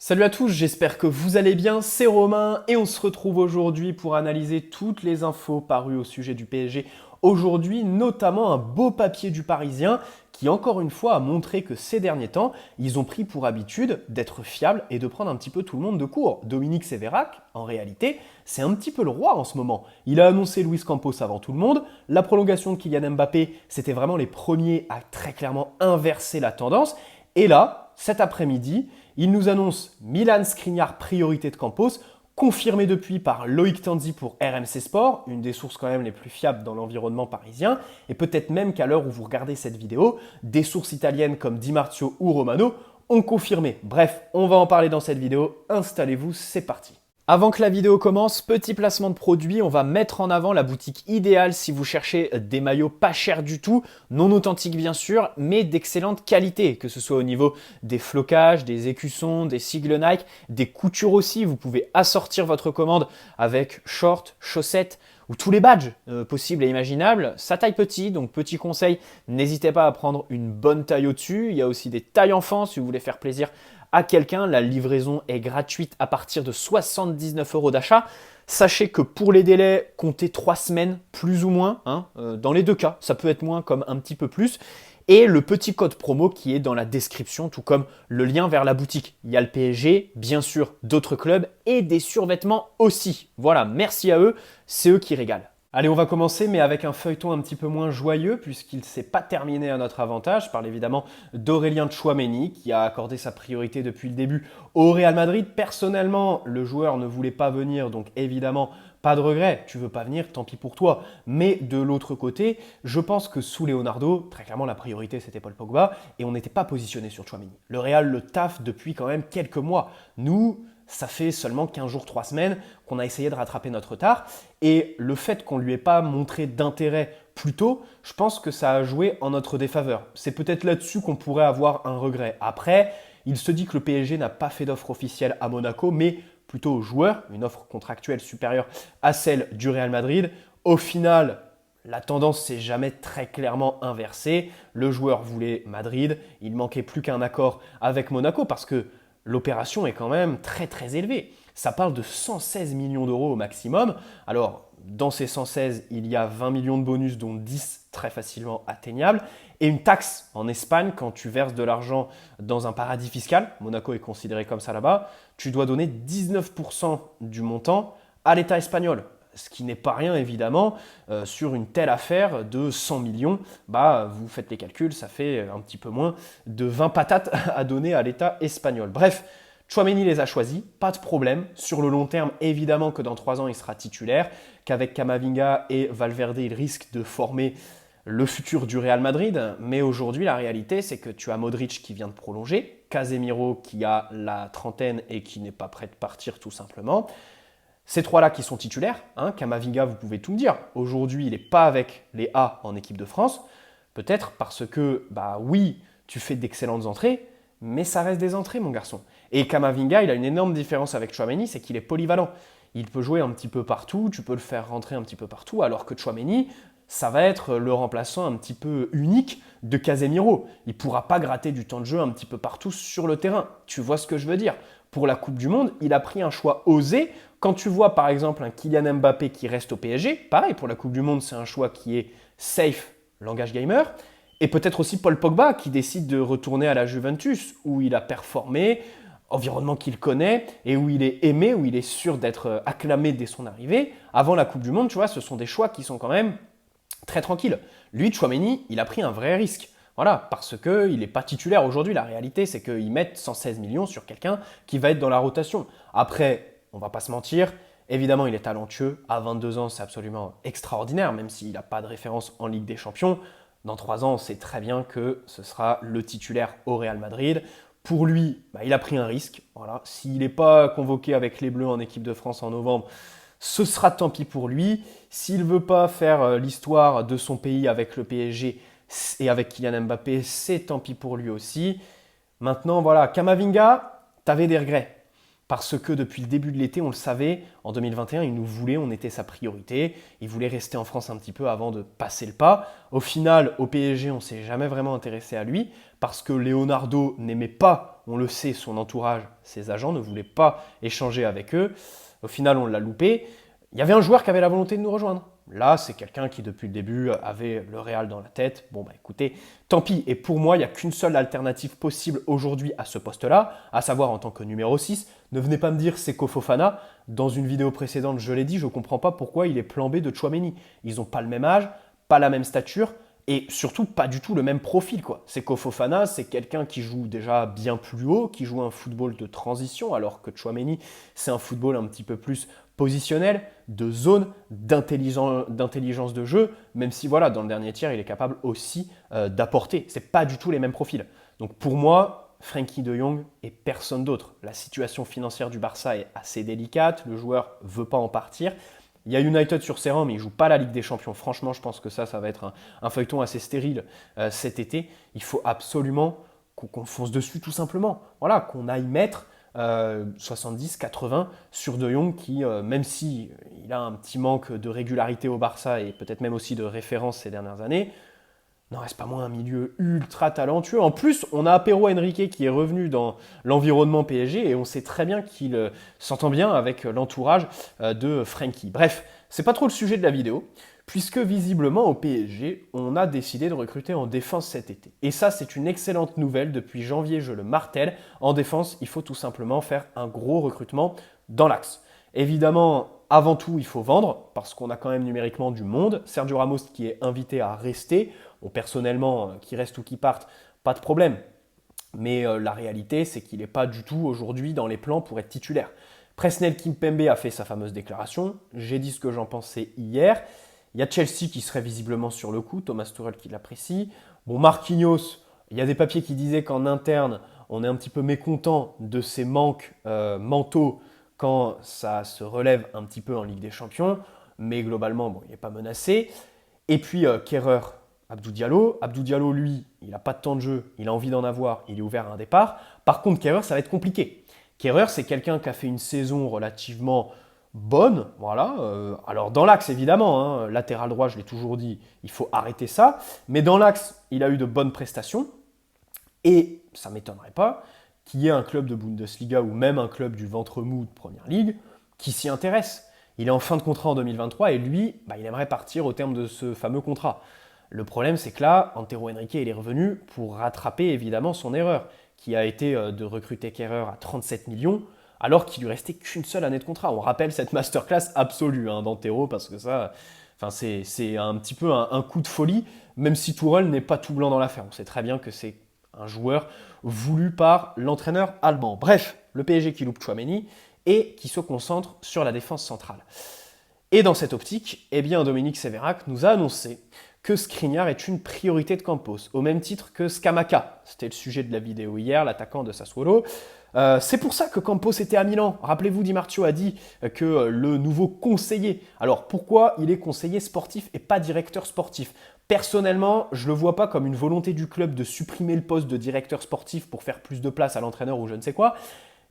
Salut à tous, j'espère que vous allez bien, c'est Romain et on se retrouve aujourd'hui pour analyser toutes les infos parues au sujet du PSG. Aujourd'hui, notamment un beau papier du Parisien qui encore une fois a montré que ces derniers temps, ils ont pris pour habitude d'être fiables et de prendre un petit peu tout le monde de court. Dominique Sévérac, en réalité, c'est un petit peu le roi en ce moment. Il a annoncé Luis Campos avant tout le monde, la prolongation de Kylian Mbappé, c'était vraiment les premiers à très clairement inverser la tendance. Et là, cet après-midi, il nous annonce Milan Skriniar priorité de Campos, confirmé depuis par Loïc Tanzi pour RMC Sport, une des sources quand même les plus fiables dans l'environnement parisien, et peut-être même qu'à l'heure où vous regardez cette vidéo, des sources italiennes comme Di Marzio ou Romano ont confirmé. Bref, on va en parler dans cette vidéo, installez-vous, c'est parti. Avant que la vidéo commence, petit placement de produit, on va mettre en avant la boutique idéale si vous cherchez des maillots pas chers du tout, non authentiques bien sûr, mais d'excellente qualité, que ce soit au niveau des flocages, des écussons, des sigles Nike, des coutures aussi. Vous pouvez assortir votre commande avec shorts, chaussettes ou tous les badges possibles et imaginables. Ça taille petit, donc petit conseil, n'hésitez pas à prendre une bonne taille au-dessus. Il y a aussi des tailles enfants si vous voulez faire plaisir à quelqu'un. La livraison est gratuite à partir de 79 € d'achat. Sachez que pour les délais, comptez 3 semaines, plus ou moins. Dans les deux cas, ça peut être moins comme un petit peu plus. Et le petit code promo qui est dans la description, tout comme le lien vers la boutique. Il y a le PSG, bien sûr, d'autres clubs et des survêtements aussi. Voilà, merci à eux, c'est eux qui régalent. Allez, on va commencer, mais avec un feuilleton un petit peu moins joyeux, puisqu'il ne s'est pas terminé à notre avantage. Je parle évidemment d'Aurélien Tchouaméni, qui a accordé sa priorité depuis le début au Real Madrid. Personnellement, le joueur ne voulait pas venir, donc évidemment, pas de regret. Tu veux pas venir, tant pis pour toi. Mais de l'autre côté, je pense que sous Leonardo, très clairement, la priorité, c'était Paul Pogba, et on n'était pas positionné sur Tchouaméni. Le Real le taffe depuis quand même quelques mois. Nous, ça fait seulement 15 jours, 3 semaines qu'on a essayé de rattraper notre retard. Et le fait qu'on ne lui ait pas montré d'intérêt plus tôt, je pense que ça a joué en notre défaveur. C'est peut-être là-dessus qu'on pourrait avoir un regret. Après, il se dit que le PSG n'a pas fait d'offre officielle à Monaco, mais plutôt aux joueurs, une offre contractuelle supérieure à celle du Real Madrid. Au final, la tendance s'est jamais très clairement inversée. Le joueur voulait Madrid, il manquait plus qu'un accord avec Monaco parce que l'opération est quand même très très élevée. Ça parle de 116 millions d'euros au maximum. Alors, dans ces 116, il y a 20 millions de bonus, dont 10 très facilement atteignables, et une taxe en Espagne quand tu verses de l'argent dans un paradis fiscal. Monaco est considéré comme ça là-bas. Tu dois donner 19% du montant à l'État espagnol. Ce qui n'est pas rien évidemment, sur une telle affaire de 100 millions, vous faites les calculs, ça fait un petit peu moins de 20 patates à donner à l'État espagnol. Bref, Tchouaméni les a choisis, pas de problème. Sur le long terme, évidemment que dans 3 ans, il sera titulaire, qu'avec Camavinga et Valverde, il risque de former le futur du Real Madrid. Mais aujourd'hui, la réalité, c'est que tu as Modric qui vient de prolonger, Casemiro qui a la trentaine et qui n'est pas prêt de partir tout simplement. Ces trois-là qui sont titulaires, Camavinga, vous pouvez tout me dire. Aujourd'hui, il n'est pas avec les A en équipe de France. Peut-être parce que, oui, tu fais d'excellentes entrées, mais ça reste des entrées, mon garçon. Et Camavinga, il a une énorme différence avec Tchouaméni, c'est qu'il est polyvalent. Il peut jouer un petit peu partout, tu peux le faire rentrer un petit peu partout, alors que Tchouaméni, ça va être le remplaçant un petit peu unique de Casemiro. Il ne pourra pas gratter du temps de jeu un petit peu partout sur le terrain. Tu vois ce que je veux dire? Pour la Coupe du Monde, il a pris un choix osé. Quand tu vois par exemple un Kylian Mbappé qui reste au PSG, pareil, pour la Coupe du Monde, c'est un choix qui est safe, langage gamer. Et peut-être aussi Paul Pogba qui décide de retourner à la Juventus, où il a performé, environnement qu'il connaît, et où il est aimé, où il est sûr d'être acclamé dès son arrivée. Avant la Coupe du Monde, tu vois, ce sont des choix qui sont quand même très tranquilles. Lui, Tchouaméni, il a pris un vrai risque. Voilà, parce qu'il n'est pas titulaire aujourd'hui. La réalité, c'est qu'ils mettent 116 millions sur quelqu'un qui va être dans la rotation. Après, on ne va pas se mentir, évidemment, il est talentueux. À 22 ans, c'est absolument extraordinaire, même s'il n'a pas de référence en Ligue des Champions. Dans 3 ans, on sait très bien que ce sera le titulaire au Real Madrid. Pour lui, il a pris un risque. Voilà. S'il n'est pas convoqué avec les Bleus en équipe de France en novembre, ce sera tant pis pour lui. S'il ne veut pas faire l'histoire de son pays avec le PSG et avec Kylian Mbappé, c'est tant pis pour lui aussi. Maintenant, voilà, Camavinga, tu avais des regrets. Parce que depuis le début de l'été, on le savait, en 2021, il nous voulait, on était sa priorité. Il voulait rester en France un petit peu avant de passer le pas. Au final, au PSG, on ne s'est jamais vraiment intéressé à lui parce que Leonardo n'aimait pas On le sait, son entourage, ses agents ne voulaient pas échanger avec eux. Au final, on l'a loupé. Il y avait un joueur qui avait la volonté de nous rejoindre. Là, c'est quelqu'un qui, depuis le début, avait le Real dans la tête. Bon, bah écoutez, tant pis. Et pour moi, il n'y a qu'une seule alternative possible aujourd'hui à ce poste-là, à savoir en tant que numéro 6. Ne venez pas me dire Seko Fofana. Dans une vidéo précédente, je l'ai dit, je ne comprends pas pourquoi il est plan B de Tchouaméni. Ils n'ont pas le même âge, pas la même stature. Et surtout, pas du tout le même profil, quoi. Seko Fofana, c'est quelqu'un qui joue déjà bien plus haut, qui joue un football de transition, alors que Tchouaméni, c'est un football un petit peu plus positionnel, de zone, d'intelligence de jeu, même si, voilà, dans le dernier tiers, il est capable aussi d'apporter. C'est pas du tout les mêmes profils. Donc pour moi, Frenkie de Jong et personne d'autre. La situation financière du Barça est assez délicate, le joueur veut pas en partir. Il y a United sur ses rangs, mais il ne joue pas la Ligue des Champions. Franchement, je pense que ça va être un feuilleton assez stérile cet été. Il faut absolument qu'on fonce dessus tout simplement. Voilà, qu'on aille mettre 70, 80 sur De Jong qui, même si il a un petit manque de régularité au Barça et peut-être même aussi de référence ces dernières années, n'en reste pas moins un milieu ultra talentueux. En plus, on a Pero Henrique qui est revenu dans l'environnement PSG et on sait très bien qu'il s'entend bien avec l'entourage de Frenkie. Bref, c'est pas trop le sujet de la vidéo, puisque visiblement au PSG, on a décidé de recruter en défense cet été. Et ça, c'est une excellente nouvelle. Depuis janvier, je le martèle. En défense, il faut tout simplement faire un gros recrutement dans l'axe. Évidemment, avant tout, il faut vendre, parce qu'on a quand même numériquement du monde. Sergio Ramos qui est invité à rester. Bon, personnellement, qu'il reste ou qu'il parte, pas de problème. Mais la réalité, c'est qu'il n'est pas du tout aujourd'hui dans les plans pour être titulaire. Presnel Kimpembe a fait sa fameuse déclaration. J'ai dit ce que j'en pensais hier. Il y a Chelsea qui serait visiblement sur le coup, Thomas Tuchel qui l'apprécie. Bon, Marquinhos, il y a des papiers qui disaient qu'en interne, on est un petit peu mécontent de ses manques mentaux quand ça se relève un petit peu en Ligue des Champions. Mais globalement, bon, il n'est pas menacé. Et puis Kehrer, Abdou Diallo, lui, il n'a pas de temps de jeu, il a envie d'en avoir, il est ouvert à un départ. Par contre, Kehrer, ça va être compliqué. Kehrer, c'est quelqu'un qui a fait une saison relativement bonne, voilà. Alors dans l'axe, évidemment, hein, latéral droit, je l'ai toujours dit, il faut arrêter ça. Mais dans l'axe, il a eu de bonnes prestations. Et ça ne m'étonnerait pas qu'il y ait un club de Bundesliga ou même un club du ventre mou de Première Ligue qui s'y intéresse. Il est en fin de contrat en 2023 et lui, il aimerait partir au terme de ce fameux contrat. Le problème, c'est que là, Antero Henrique, il est revenu pour rattraper évidemment son erreur, qui a été de recruter Kehrer à 37 millions, alors qu'il lui restait qu'une seule année de contrat. On rappelle cette masterclass absolue d'Antero, parce que ça, c'est un petit peu un coup de folie, même si Tourelle n'est pas tout blanc dans l'affaire. On sait très bien que c'est un joueur voulu par l'entraîneur allemand. Bref, le PSG qui loupe Tchouaméni et qui se concentre sur la défense centrale. Et dans cette optique, Dominique Sévérac nous a annoncé que Skriniar est une priorité de Campos, au même titre que Scamacca. C'était le sujet de la vidéo hier, l'attaquant de Sassuolo. C'est pour ça que Campos était à Milan. Rappelez-vous, Di Marzio a dit que le nouveau conseiller... Alors, pourquoi il est conseiller sportif et pas directeur sportif ? Personnellement, je ne le vois pas comme une volonté du club de supprimer le poste de directeur sportif pour faire plus de place à l'entraîneur ou je ne sais quoi,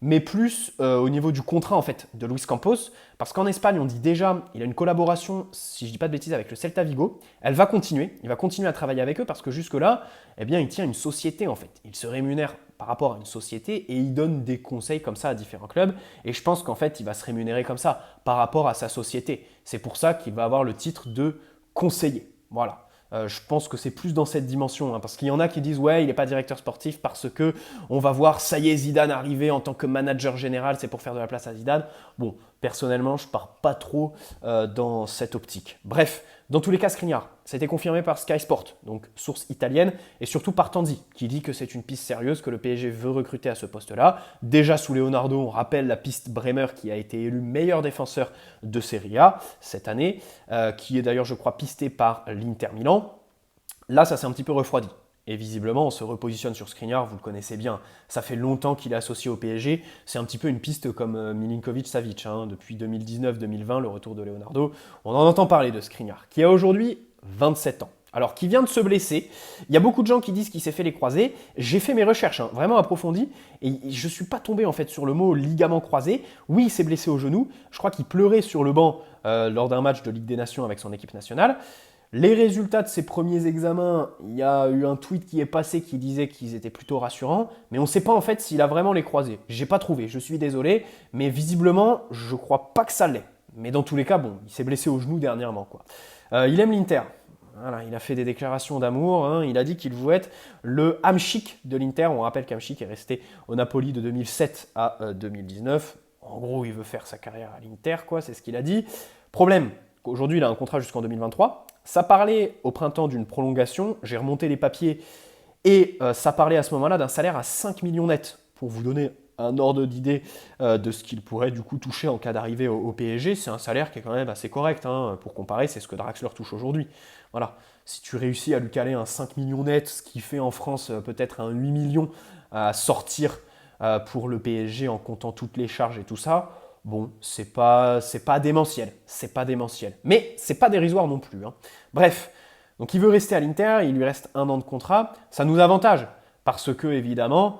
mais plus au niveau du contrat en fait de Luis Campos, parce qu'en Espagne, on dit déjà, il a une collaboration, si je ne dis pas de bêtises, avec le Celta Vigo. Elle va continuer, il va continuer à travailler avec eux parce que jusque-là, il tient une société en fait. Il se rémunère par rapport à une société et il donne des conseils comme ça à différents clubs. Et je pense qu'en fait, il va se rémunérer comme ça par rapport à sa société. C'est pour ça qu'il va avoir le titre de conseiller. Voilà. Je pense que c'est plus dans cette dimension, parce qu'il y en a qui disent « ouais, il n'est pas directeur sportif parce que on va voir, ça y est, Zidane arriver en tant que manager général, c'est pour faire de la place à Zidane ». Bon, personnellement, je ne pars pas trop dans cette optique. Bref, dans tous les cas, Skriniar, ça a été confirmé par Sky Sport, donc source italienne, et surtout par Tanzi, qui dit que c'est une piste sérieuse que le PSG veut recruter à ce poste-là. Déjà sous Leonardo, on rappelle la piste Bremer qui a été élu meilleur défenseur de Serie A cette année, qui est d'ailleurs, je crois, pisté par l'Inter Milan. Là, ça s'est un petit peu refroidi. Et visiblement, on se repositionne sur Skriniar, vous le connaissez bien. Ça fait longtemps qu'il est associé au PSG. C'est un petit peu une piste comme Milinkovic-Savic. Depuis 2019-2020, le retour de Leonardo, on en entend parler de Skriniar, qui a aujourd'hui 27 ans. Alors, qui vient de se blesser. Il y a beaucoup de gens qui disent qu'il s'est fait les croisés. J'ai fait mes recherches, vraiment approfondies, et je ne suis pas tombé en fait sur le mot ligament croisé. Oui, il s'est blessé au genou. Je crois qu'il pleurait sur le banc lors d'un match de Ligue des Nations avec son équipe nationale. Les résultats de ces premiers examens, il y a eu un tweet qui est passé qui disait qu'ils étaient plutôt rassurants, mais on ne sait pas en fait s'il a vraiment les croisés. J'ai pas trouvé, je suis désolé, mais visiblement, je crois pas que ça l'est. Mais dans tous les cas, bon, il s'est blessé au genou dernièrement, quoi. Il aime l'Inter. Voilà, il a fait des déclarations d'amour, hein. Il a dit qu'il voulait être le Hamšík de l'Inter. On rappelle qu'Hamšík est resté au Napoli de 2007 à 2019. En gros, il veut faire sa carrière à l'Inter, quoi, c'est ce qu'il a dit. Problème, aujourd'hui, il a un contrat jusqu'en 2023. Ça parlait au printemps d'une prolongation. J'ai remonté les papiers et ça parlait à ce moment-là d'un salaire à 5 millions net. Pour vous donner un ordre d'idée de ce qu'il pourrait du coup toucher en cas d'arrivée au PSG, c'est un salaire qui est quand même assez correct. Hein. Pour comparer, c'est ce que Draxler touche aujourd'hui. Voilà. Si tu réussis à lui caler un 5 millions net, ce qui fait en France peut-être un 8 millions à sortir pour le PSG en comptant toutes les charges et tout ça, bon, c'est pas démentiel. C'est pas démentiel. Mais c'est pas dérisoire non plus. Hein. Bref, donc il veut rester à l'Inter, il lui reste 1 an de contrat. Ça nous avantage parce que, évidemment,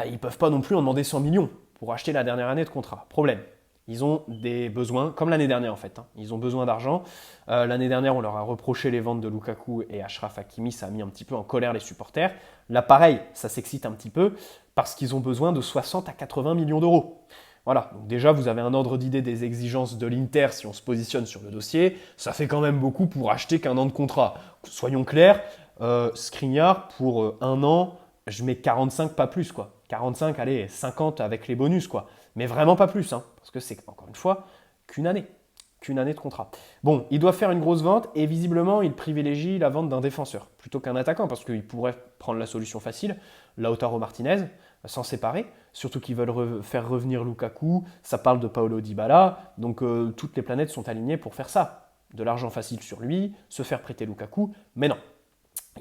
ils ne peuvent pas non plus en demander 100 millions pour acheter la dernière année de contrat. Problème. Ils ont des besoins, comme l'année dernière en fait. Hein. Ils ont besoin d'argent. L'année dernière, on leur a reproché les ventes de Lukaku et Achraf Hakimi. Ça a mis un petit peu en colère les supporters. Là, pareil, ça s'excite un petit peu parce qu'ils ont besoin de 60 à 80 millions d'euros. Voilà, donc déjà, vous avez un ordre d'idée des exigences de l'Inter si on se positionne sur le dossier. Ça fait quand même beaucoup pour acheter qu'un an de contrat. Soyons clairs, Skriniar, pour 1 an, je mets 45, pas plus, quoi. 45, allez, 50 avec les bonus, quoi. Mais vraiment pas plus, hein, parce que c'est, encore une fois, qu'une année de contrat. Bon, il doit faire une grosse vente, et visiblement, il privilégie la vente d'un défenseur, plutôt qu'un attaquant, parce qu'il pourrait prendre la solution facile, Lautaro Martinez, s'en séparer, surtout qu'ils veulent faire revenir Lukaku, ça parle de Paulo Dybala, donc toutes les planètes sont alignées pour faire ça. De l'argent facile sur lui, se faire prêter Lukaku, mais non.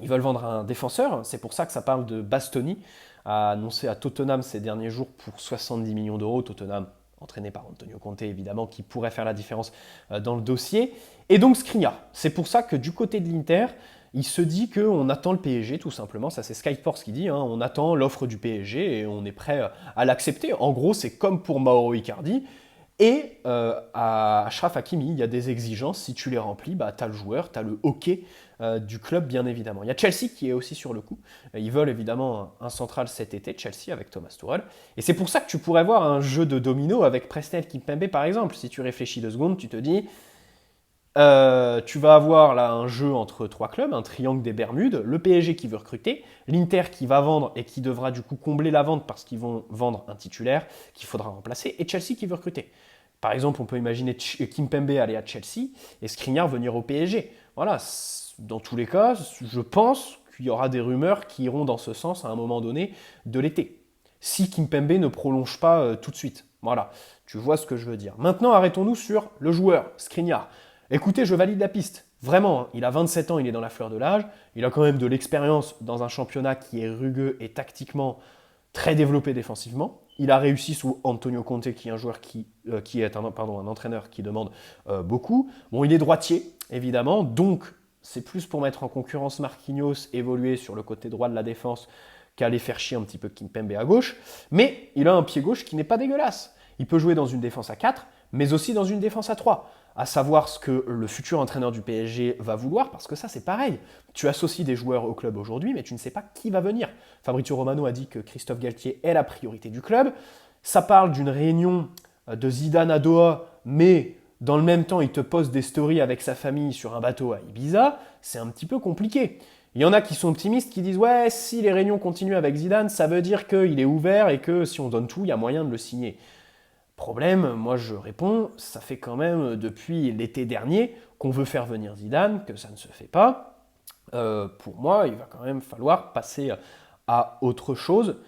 Ils veulent vendre un défenseur, c'est pour ça que ça parle de Bastoni, annoncé à Tottenham ces derniers jours pour 70 millions d'euros. Tottenham, entraîné par Antonio Conte évidemment, qui pourrait faire la différence dans le dossier. Et donc Skriniar, c'est pour ça que du côté de l'Inter, il se dit qu'on attend le PSG tout simplement, ça c'est Sky Sports qui dit, hein, on attend l'offre du PSG et on est prêt à l'accepter. En gros, c'est comme pour Mauro Icardi. Et à Achraf Hakimi, il y a des exigences, si tu les remplis, bah, tu as le joueur, tu as le hockey du club bien évidemment. Il y a Chelsea qui est aussi sur le coup, ils veulent évidemment un central cet été, Chelsea avec Thomas Tuchel, et c'est pour ça que tu pourrais voir un jeu de domino avec Presnel Kimpembe par exemple. Si tu réfléchis 2 secondes, tu te dis, tu vas avoir là un jeu entre 3 clubs, un triangle des Bermudes, le PSG qui veut recruter, l'Inter qui va vendre et qui devra du coup combler la vente parce qu'ils vont vendre un titulaire qu'il faudra remplacer, et Chelsea qui veut recruter. Par exemple, on peut imaginer Kimpembe aller à Chelsea et Skriniar venir au PSG. Voilà, dans tous les cas, je pense qu'il y aura des rumeurs qui iront dans ce sens à un moment donné de l'été. Si Kimpembe ne prolonge pas tout de suite. Voilà, tu vois ce que je veux dire. Maintenant, arrêtons-nous sur le joueur, Skriniar. Écoutez, je valide la piste. Vraiment, il a 27 ans, il est dans la fleur de l'âge. Il a quand même de l'expérience dans un championnat qui est rugueux et tactiquement très développé défensivement. Il a réussi sous Antonio Conte, qui est un joueur qui est un entraîneur qui demande beaucoup. Bon, il est droitier, évidemment, donc c'est plus pour mettre en concurrence Marquinhos, évoluer sur le côté droit de la défense, qu'aller faire chier un petit peu Kimpembe à gauche. Mais il a un pied gauche qui n'est pas dégueulasse. Il peut jouer dans une défense à 4, mais aussi dans une défense à 3. À savoir ce que le futur entraîneur du PSG va vouloir, parce que ça c'est pareil. Tu associes des joueurs au club aujourd'hui, mais tu ne sais pas qui va venir. Fabrizio Romano a dit que Christophe Galtier est la priorité du club. Ça parle d'une réunion de Zidane à Doha, mais dans le même temps il te poste des stories avec sa famille sur un bateau à Ibiza. C'est un petit peu compliqué. Il y en a qui sont optimistes, qui disent « Ouais, si les réunions continuent avec Zidane, ça veut dire qu'il est ouvert et que si on donne tout, il y a moyen de le signer. » Problème, moi je réponds, ça fait quand même depuis l'été dernier qu'on veut faire venir Zidane, que ça ne se fait pas. Pour moi, il va quand même falloir passer à autre chose.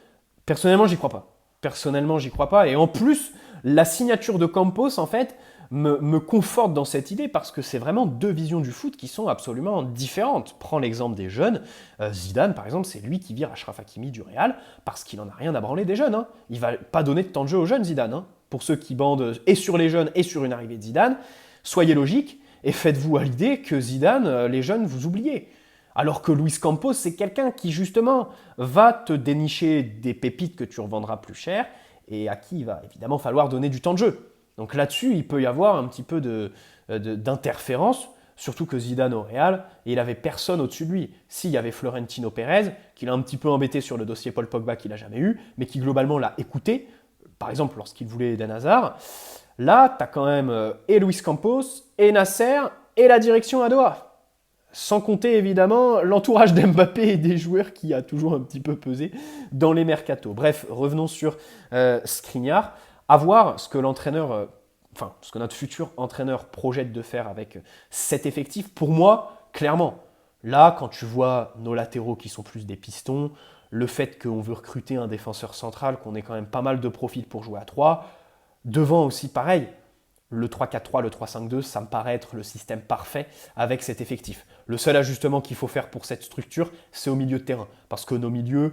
Personnellement, j'y crois pas. Et en plus, la signature de Campos, en fait, me conforte dans cette idée parce que c'est vraiment 2 visions du foot qui sont absolument différentes. Prends l'exemple des jeunes. Zidane, par exemple, c'est lui qui vire Achraf Hakimi du Real parce qu'il en a rien à branler des jeunes. Hein. Il va pas donner de temps de jeu aux jeunes, Zidane. Hein. Pour ceux qui bandent et sur les jeunes et sur une arrivée de Zidane, soyez logiques et faites-vous à l'idée que Zidane, les jeunes, vous oubliez. Alors que Luis Campos, c'est quelqu'un qui, justement, va te dénicher des pépites que tu revendras plus cher et à qui il va évidemment falloir donner du temps de jeu. Donc là-dessus, il peut y avoir un petit peu d'interférence. Surtout que Zidane au Real, il avait personne au-dessus de lui. S'il y avait Florentino Pérez, qui l'a un petit peu embêté sur le dossier Paul Pogba qu'il n'a jamais eu, mais qui globalement l'a écouté, par exemple lorsqu'il voulait Eden Hazard, là, tu as quand même et Luis Campos, et Nasser, et la direction à Doha. Sans compter évidemment l'entourage d'Mbappé et des joueurs qui a toujours un petit peu pesé dans les mercatos. Bref, revenons sur Skriniar. À voir ce que l'entraîneur, ce que notre futur entraîneur projette de faire avec cet effectif. Pour moi, clairement, là, quand tu vois nos latéraux qui sont plus des pistons, le fait qu'on veut recruter un défenseur central, qu'on ait quand même pas mal de profils pour jouer à 3, devant aussi pareil. Le 3-4-3, le 3-5-2, ça me paraît être le système parfait avec cet effectif. Le seul ajustement qu'il faut faire pour cette structure, c'est au milieu de terrain. Parce que nos milieux,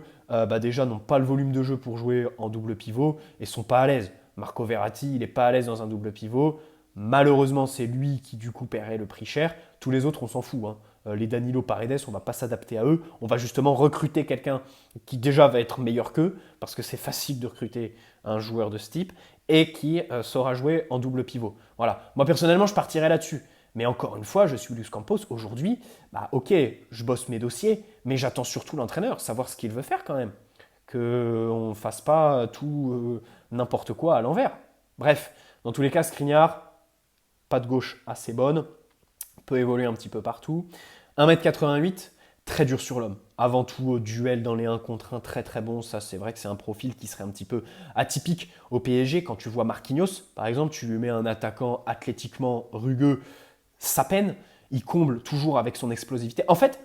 déjà, n'ont pas le volume de jeu pour jouer en double pivot et sont pas à l'aise. Marco Verratti, il n'est pas à l'aise dans un double pivot. Malheureusement, c'est lui qui, du coup, paierait le prix cher. Tous les autres, on s'en fout. Les Danilo Paredes, on ne va pas s'adapter à eux. On va justement recruter quelqu'un qui déjà va être meilleur qu'eux, parce que c'est facile de recruter un joueur de ce type, et qui saura jouer en double pivot. Voilà. Moi, personnellement, je partirais là-dessus. Mais encore une fois, je suis Luis Campos. Aujourd'hui, ok, je bosse mes dossiers, mais j'attends surtout l'entraîneur, savoir ce qu'il veut faire quand même. Qu'on ne fasse pas tout n'importe quoi à l'envers. Bref, dans tous les cas, Skriniar, pas de gauche assez bonne, peut évoluer un petit peu partout. 1m88, très dur sur l'homme. Avant tout, duel dans les 1 contre 1, très très bon. Ça, c'est vrai que c'est un profil qui serait un petit peu atypique au PSG. Quand tu vois Marquinhos, par exemple, tu lui mets un attaquant athlétiquement rugueux, ça peine. Il comble toujours avec son explosivité. En fait,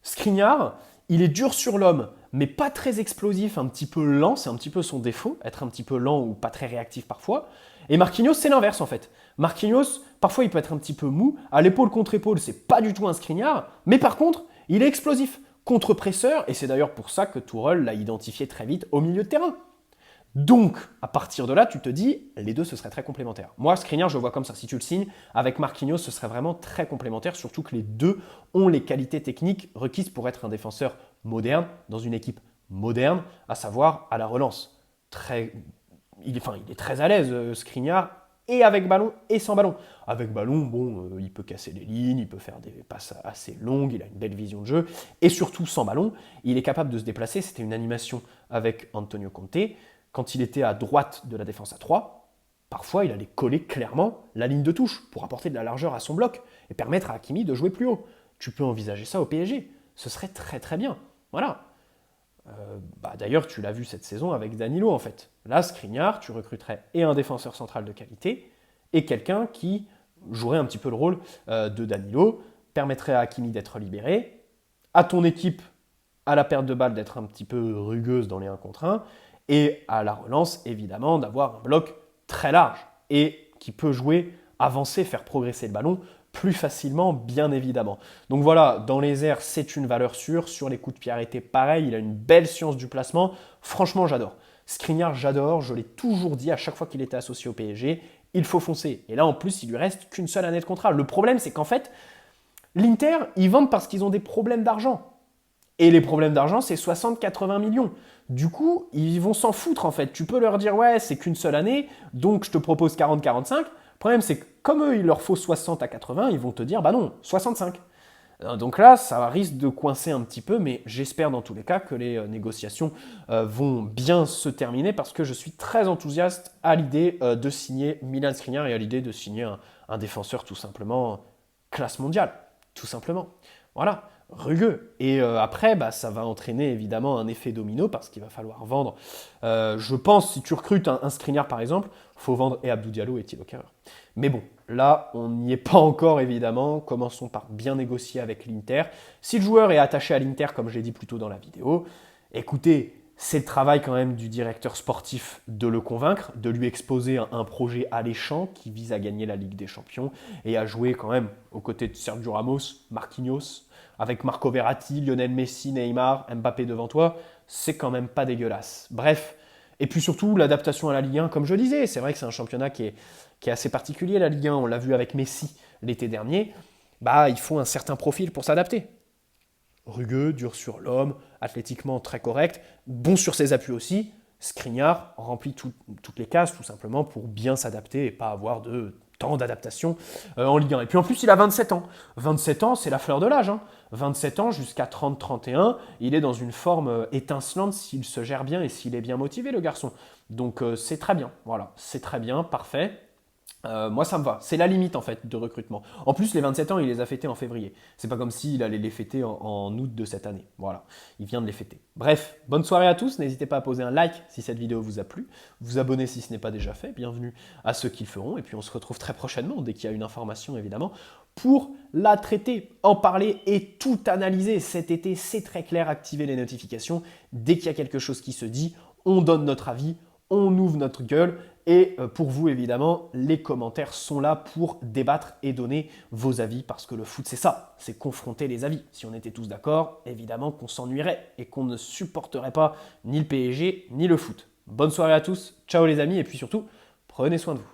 Skriniar, il est dur sur l'homme, mais pas très explosif, un petit peu lent. C'est un petit peu son défaut, être un petit peu lent ou pas très réactif parfois. Et Marquinhos, c'est l'inverse en fait. Marquinhos, parfois, il peut être un petit peu mou. À l'épaule contre épaule, c'est pas du tout un Skriniar. Mais par contre, il est explosif. Contre-presseur, et c'est d'ailleurs pour ça que Tourelle l'a identifié très vite au milieu de terrain. Donc, à partir de là, tu te dis, les deux, ce serait très complémentaire. Moi, Skriniar, je le vois comme ça. Si tu le signes, avec Marquinhos, ce serait vraiment très complémentaire, surtout que les deux ont les qualités techniques requises pour être un défenseur moderne, dans une équipe moderne, à savoir à la relance. Il est très à l'aise, Skriniar, et avec ballon et sans ballon. Avec ballon, il peut casser les lignes, il peut faire des passes assez longues, il a une belle vision de jeu. Et surtout, sans ballon, il est capable de se déplacer. C'était une animation avec Antonio Conte. Quand il était à droite de la défense à 3, parfois il allait coller clairement la ligne de touche pour apporter de la largeur à son bloc et permettre à Hakimi de jouer plus haut. Tu peux envisager ça au PSG. Ce serait très très bien. Voilà. D'ailleurs, tu l'as vu cette saison avec Danilo en fait. Là, Skriniar, tu recruterais et un défenseur central de qualité et quelqu'un qui jouerait un petit peu le rôle de Danilo, permettrait à Hakimi d'être libéré, à ton équipe, à la perte de balle, d'être un petit peu rugueuse dans les 1 contre 1, et à la relance, évidemment, d'avoir un bloc très large et qui peut jouer, avancer, faire progresser le ballon plus facilement, bien évidemment. Donc voilà, dans les airs, c'est une valeur sûre. Sur les coups de pied arrêtés, pareil, il a une belle science du placement. Franchement, j'adore. Skriniar, j'adore. Je l'ai toujours dit à chaque fois qu'il était associé au PSG. Il faut foncer. Et là, en plus, il lui reste qu'une seule année de contrat. Le problème, c'est qu'en fait, l'Inter, ils vendent parce qu'ils ont des problèmes d'argent. Et les problèmes d'argent, c'est 60-80 millions. Du coup, ils vont s'en foutre en fait. Tu peux leur dire, ouais, c'est qu'une seule année, donc je te propose 40-45. Le problème, c'est que comme eux, il leur faut 60 à 80, ils vont te dire, bah non, 65. Donc là, ça risque de coincer un petit peu, mais j'espère dans tous les cas que les négociations vont bien se terminer parce que je suis très enthousiaste à l'idée de signer Milan Skriniar et à l'idée de signer un défenseur tout simplement classe mondiale, tout simplement. Voilà, rugueux. Et après, ça va entraîner évidemment un effet domino parce qu'il va falloir vendre. Je pense, si tu recrutes un Skriniar par exemple, il faut vendre et Abdou Diallo et Thilo Kehrer. Mais bon, là, on n'y est pas encore évidemment. Commençons par bien négocier avec l'Inter. Si le joueur est attaché à l'Inter, comme j'ai dit plus tôt dans la vidéo, écoutez, c'est le travail quand même du directeur sportif de le convaincre, de lui exposer un projet alléchant qui vise à gagner la Ligue des Champions et à jouer quand même aux côtés de Sergio Ramos, Marquinhos, avec Marco Verratti, Lionel Messi, Neymar, Mbappé devant toi, c'est quand même pas dégueulasse. Bref, et puis surtout l'adaptation à la Ligue 1, comme je disais, c'est vrai que c'est un championnat qui est assez particulier, la Ligue 1, on l'a vu avec Messi l'été dernier, il faut un certain profil pour s'adapter. Rugueux, dur sur l'homme, athlétiquement très correct, bon sur ses appuis aussi. Skriniar remplit toutes les cases tout simplement pour bien s'adapter et pas avoir de temps d'adaptation en Ligue 1. Et puis en plus, il a 27 ans. 27 ans, c'est la fleur de l'âge. 27 ans jusqu'à 30-31, il est dans une forme étincelante s'il se gère bien et s'il est bien motivé, le garçon. Donc c'est très bien, voilà, c'est très bien, parfait. Moi, ça me va. C'est la limite, en fait, de recrutement. En plus, les 27 ans, il les a fêtés en février. C'est pas comme s'il allait les fêter en août de cette année. Voilà, il vient de les fêter. Bref, bonne soirée à tous. N'hésitez pas à poser un like si cette vidéo vous a plu. Vous abonner si ce n'est pas déjà fait. Bienvenue à ceux qui le feront. Et puis, on se retrouve très prochainement, dès qu'il y a une information, évidemment, pour la traiter, en parler et tout analyser. Cet été, c'est très clair. Activez les notifications. Dès qu'il y a quelque chose qui se dit, on donne notre avis, on ouvre notre gueule. Et pour vous, évidemment, les commentaires sont là pour débattre et donner vos avis, parce que le foot, c'est ça, c'est confronter les avis. Si on était tous d'accord, évidemment qu'on s'ennuierait et qu'on ne supporterait pas ni le PSG, ni le foot. Bonne soirée à tous, ciao les amis, et puis surtout, prenez soin de vous.